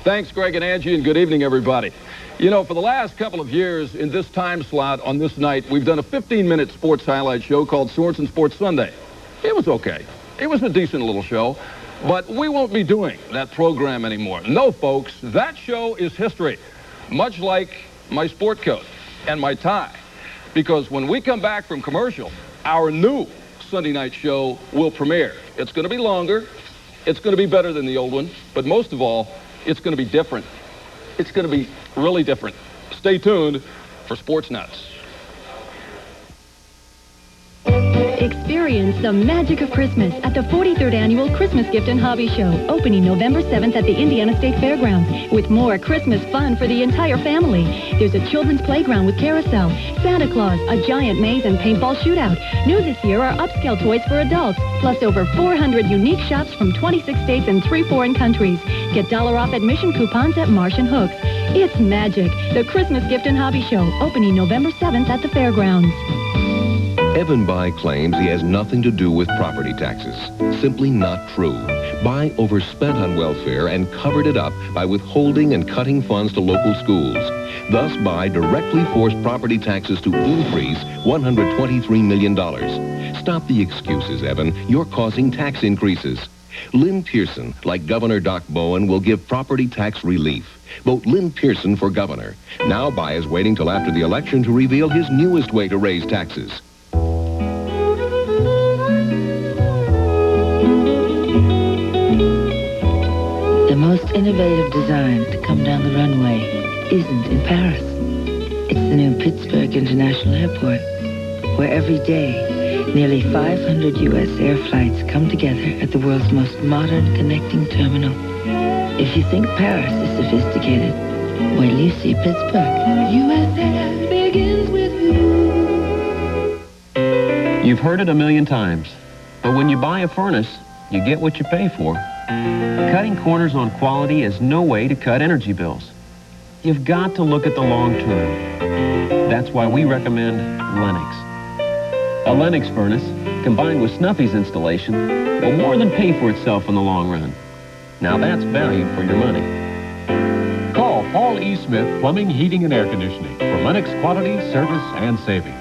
Thanks, Greg and Angie, and good evening, everybody. You know, for the last couple of years in this time slot on this night, we've done a 15-minute sports highlight show called Sorensen Sports Sunday. It was okay. It was a decent little show, but we won't be doing that program anymore. No, folks, that show is history, much like my sport coat and my tie, because when we come back from commercial, our new Sunday night show will premiere. It's going to be longer. It's going to be better than the old one, but most of all, it's going to be different. It's going to be really different. Stay tuned for Sportsnuts. Experience the magic of Christmas at the 43rd Annual Christmas Gift and Hobby Show, opening November 7th at the Indiana State Fairgrounds, with more Christmas fun for the entire family. There's a children's playground with carousel, Santa Claus, a giant maze, and paintball shootout. New this year are upscale toys for adults, plus over 400 unique shops from 26 states and 3 foreign countries. Get $1 off admission coupons at Martian Hooks. It's magic. The Christmas Gift and Hobby Show, opening November 7th at the fairgrounds. Evan Bayh claims he has nothing to do with property taxes. Simply not true. Bayh overspent on welfare and covered it up by withholding and cutting funds to local schools. Thus, Bayh directly forced property taxes to increase $123 million. Stop the excuses, Evan. You're causing tax increases. Lynn Pearson, like Governor Doc Bowen, will give property tax relief. Vote Lynn Pearson for governor. Now Bayh is waiting till after the election to reveal his newest way to raise taxes. The most innovative design to come down the runway isn't in Paris. It's the new Pittsburgh International Airport, where every day, nearly 500 U.S. air flights come together at the world's most modern connecting terminal. If you think Paris is sophisticated, wait till you see Pittsburgh. USA begins with you. You've heard it a million times, but when you buy a furnace, you get what you pay for. Cutting corners on quality is no way to cut energy bills. You've got to look at the long term. That's why we recommend Lennox. A Lennox furnace, combined with Snuffy's installation, will more than pay for itself in the long run. Now that's value for your money. Call Paul E. Smith Plumbing, Heating, and Air Conditioning for Lennox quality, service, and savings.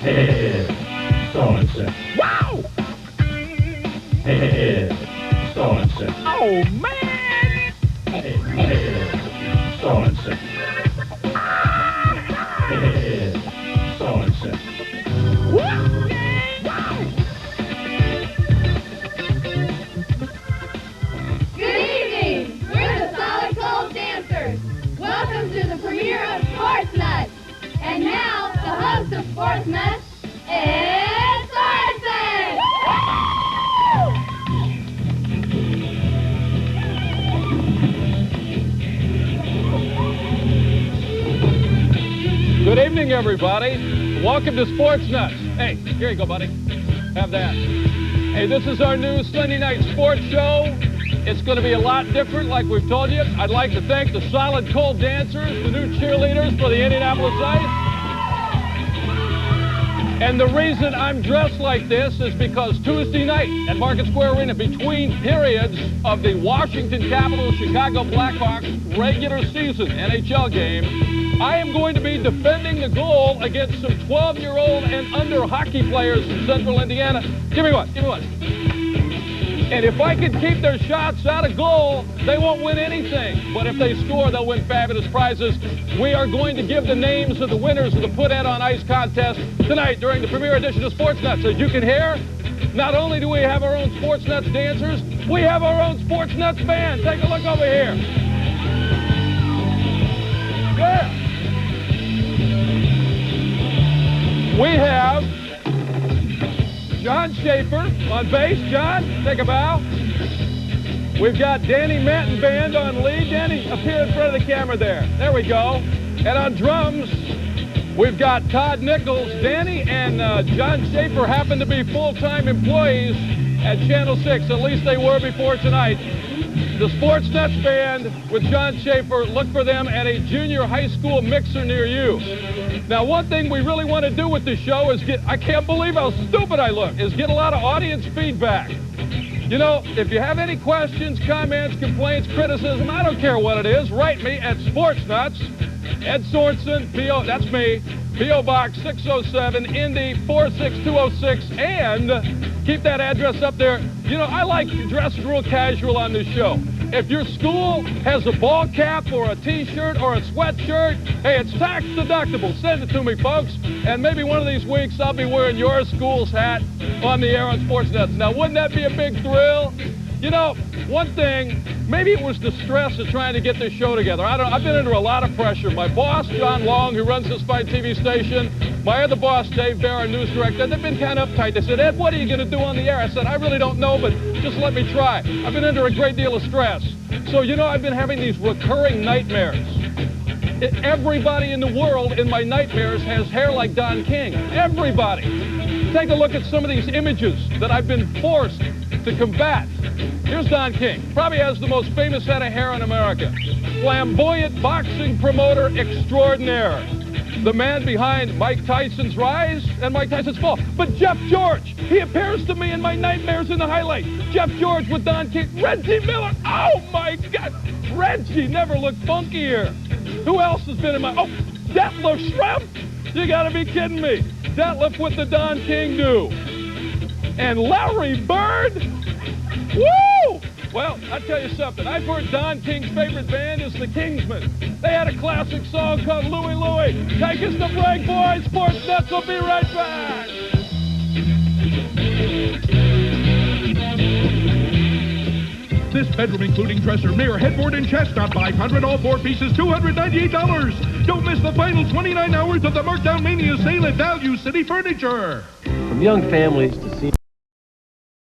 Hey, Sorensen. Wow! Hey, Sorensen. Oh, man! Hey, Sorensen. Hey, Sorensen. Wow! Good evening. We're the Solid Cold Dancers. Welcome to the premiere of Sportsnuts. And now, the host of Sportsnuts, it's Sorensen! Good evening, everybody. Welcome to Sportsnuts. Hey, here you go, buddy. Have that. Hey, this is our new Sunday night sports show. It's going to be a lot different, like we've told you. I'd like to thank the Solid Cold Dancers, the new cheerleaders for the Indianapolis Ice. And the reason I'm dressed like this is because Tuesday night at Market Square Arena, between periods of the Washington Capitals Chicago Blackhawks regular season NHL game, I am going to be defending the goal against some 12-year-old and under hockey players from Central Indiana. Give me one. Give me one. And if I can keep their shots out of goal, they won't win anything. But if they score, they'll win fabulous prizes. We are going to give the names of the winners of the Put Head on Ice contest tonight during the premiere edition of Sportsnuts. As you can hear, not only do we have our own Sportsnuts dancers, we have our own Sportsnuts band. Take a look over here. Yeah. We have John Schaefer on bass. John, take a bow. We've got Danny Manton Band on lead. Danny, appear in front of the camera there. There we go. And on drums, we've got Todd Nichols. Danny and John Schaefer happen to be full-time employees at Channel 6. At least they were before tonight. The Sportsnuts Band with John Schaefer, look for them at a junior high school mixer near you. Now, one thing we really want to do with this show is I can't believe how stupid I look, is get a lot of audience feedback. You know, if you have any questions, comments, complaints, criticism, I don't care what it is, write me at Sportsnuts. Ed Sorensen, P.O., that's me, P.O. Box 607, Indy 46206, and keep that address up there. You know, I like dressed real casual on this show. If your school has a ball cap or a T-shirt or a sweatshirt, hey, it's tax deductible. Send it to me, folks. And maybe one of these weeks I'll be wearing your school's hat on the air on Sportsnuts. Now, wouldn't that be a big thrill? You know, one thing, maybe it was the stress of trying to get this show together. I've been under a lot of pressure. My boss, John Long, who runs this fine TV station, my other boss, Dave Bayh, our news director, they've been kind of uptight. They said, Ed, what are you going to do on the air? I said, I really don't know, but just let me try. I've been under a great deal of stress. So, you know, I've been having these recurring nightmares. Everybody in the world in my nightmares has hair like Don King. Everybody. Take a look at some of these images that I've been forced to combat. Here's Don King. Probably has the most famous head of hair in America. Flamboyant boxing promoter extraordinaire. The man behind Mike Tyson's rise and Mike Tyson's fall. But Jeff George, he appears to me in my nightmares in the highlight. Jeff George with Don King. Reggie Miller. Oh, my God. Reggie never looked funkier. Who else has been in my... Oh, Detlef Schrempf. You got to be kidding me. Detlef with the Don King do. And Larry Bird. Woo! Well, I'll tell you something. I've heard Don King's favorite band is the Kingsmen. They had a classic song called Louie Louie. Take us to break, boys. Sportsnuts will be right back. This bedroom including dresser, mirror, headboard, and chestnut, 500, all 4 pieces, $298. Don't miss the final 29 hours of the Markdown Mania sale at Value City Furniture. From young families to seniors.